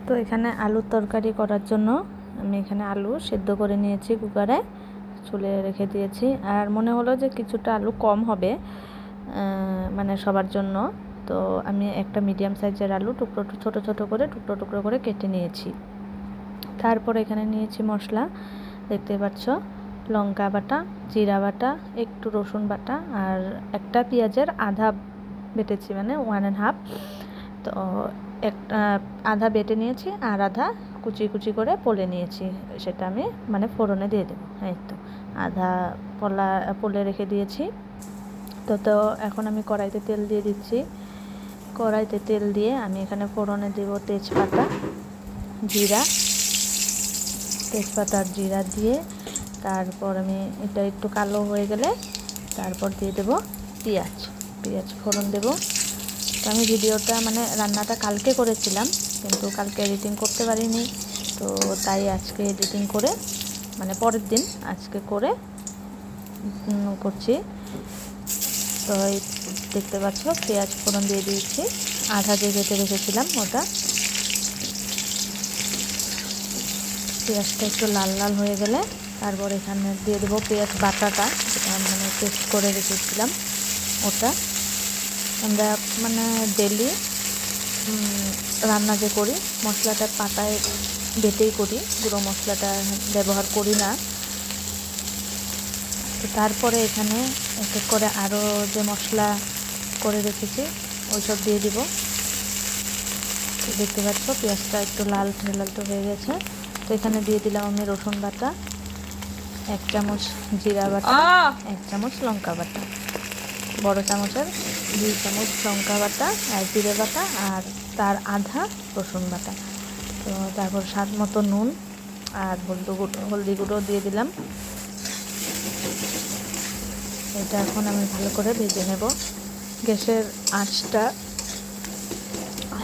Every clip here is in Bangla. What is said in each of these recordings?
তো এখানে আলুর তরকারি করার জন্য আমি এখানে আলু সেদ্ধ করে নিয়েছি কুকারে, চুলে রেখে দিয়েছি। আর মনে হলো যে কিছুটা আলু কম হবে মানে সবার জন্য, তো আমি একটা মিডিয়াম সাইজের আলু ছোটো ছোটো করে টুকরো টুকরো করে কেটে নিয়েছি। তারপর এখানে নিয়েছি মশলা, দেখতে পাচ্ছ, লঙ্কা বাটা, জিরা বাটা, একটু রসুন বাটা আর একটা পেঁয়াজের আধা বেটেছি, মানে 1.5। তো একটা আধা বেটে নিয়েছি আর আধা কুচি কুচি করে পলে নিয়েছি, সেটা আমি মানে ফোড়নে দিয়ে দেবো। এই তো আধা পলে রেখে দিয়েছি। তো এখন আমি কড়াইতে তেল দিয়ে দিচ্ছি। কড়াইতে তেল দিয়ে আমি এখানে ফোড়নে দেব তেজপাতা, জিরা, তেজপাতা আর জিরা দিয়ে তারপর আমি এটা একটু কালো হয়ে গেলে তারপর দিয়ে দেব পেঁয়াজ ফোড়ন দেব। তো আমি ভিডিওটা মানে রান্নাটা কালকে করেছিলাম, কিন্তু কালকে এডিটিং করতে পারিনি, তো তাই আজকে এডিটিং করে মানে পরের দিন আজকে করে করছি। তো এই দেখতে পাচ্ছ পেঁয়াজ ফোড়ন দিয়ে দিয়েছি, আধা যে কেটে রেখেছিলাম ওটা। পেঁয়াজটা একটু লাল লাল হয়ে গেলে তারপর এখানে দিয়ে দেবো পেঁয়াজ বাটাটা, যেটা মানে পেস্ট করে রেখেছিলাম ওটা। আমরা মানে ডেলি রান্না যে করি মশলাটা পাটায় বেটেই করি, গুঁড়ো মশলাটা ব্যবহার করি না। তো তারপরে এখানে এক এক করে আরও যে মশলা করে রেখেছি ওইসব দিয়ে দিব। দেখতে পাচ্ছ পেঁয়াজটা একটু লালটে হয়ে গেছে। তো এখানে দিয়ে দিলাম আমি রসুন বাটা, 1 চামচ জিরা বাটা, 1 চামচ লঙ্কা বাটা, বড় চামচের 2 চামচ লঙ্কা বাটা আর জিরে বাটা আর তার আধা রসুন বাটা। তো তারপর স্বাদ মতো নুন আর হলদি গুঁড়ো দিয়ে দিলাম। এটা এখন আমি ভালো করে ভেজে নেব। গ্যাসের আঁচটা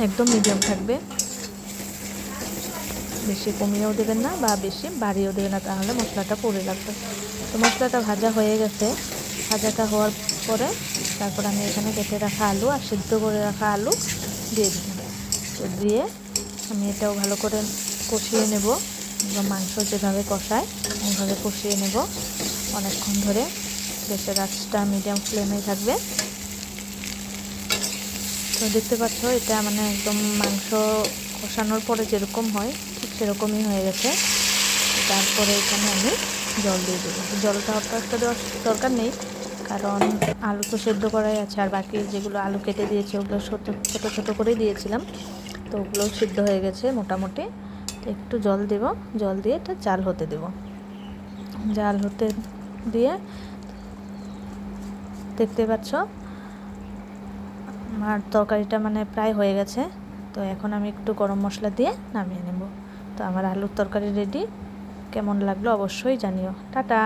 একদম মিডিয়াম থাকবে, বেশি কমিয়েও দেবেন না বা বেশি বাড়িয়েও দেবেন না, তাহলে মশলাটা পুড়ে লাগবে। তো মশলাটা ভাজা হয়ে গেছে। ভাজাটা হওয়ার পরে তারপর আমি এখানে কেটে রাখা আলু আর সিদ্ধ করে রাখা আলু দিয়ে দিলাম। তো দিয়ে আমি এটাও ভালো করে কষিয়ে নেব, মাংস যেভাবে কষায় ওইভাবে কষিয়ে নেব অনেকক্ষণ ধরে। গ্যাসের আঁচটা মিডিয়াম ফ্লেমে থাকবে। তো দেখতে পাচ্ছ এটা মানে একদম মাংস কষানোর পরে যেরকম হয় ঠিক সেরকমই হয়ে গেছে। তারপরে এখানে আমি জল দিয়ে দেবো। জলটা অতটা দেওয়ার দরকার নেই, কারণ আলু তো সেদ্ধ করাই আছে, আর বাকি যেগুলো আলু কেটে দিয়েছে ওগুলো ছোটো ছোটো করে দিয়েছিলাম, তো ওগুলো সিদ্ধ হয়ে গেছে মোটামুটি। তো একটু জল দেব, জল দিয়ে এটা জাল হতে দেব। জাল হতে দিয়ে দেখতে পাচ্ছ আমার তরকারিটা মানে প্রায় হয়ে গেছে। তো এখন আমি একটু গরম মশলা দিয়ে নামিয়ে নেব। তো আমার আলুর তরকারি রেডি। কেমন লাগলো অবশ্যই জানিও। টাটা।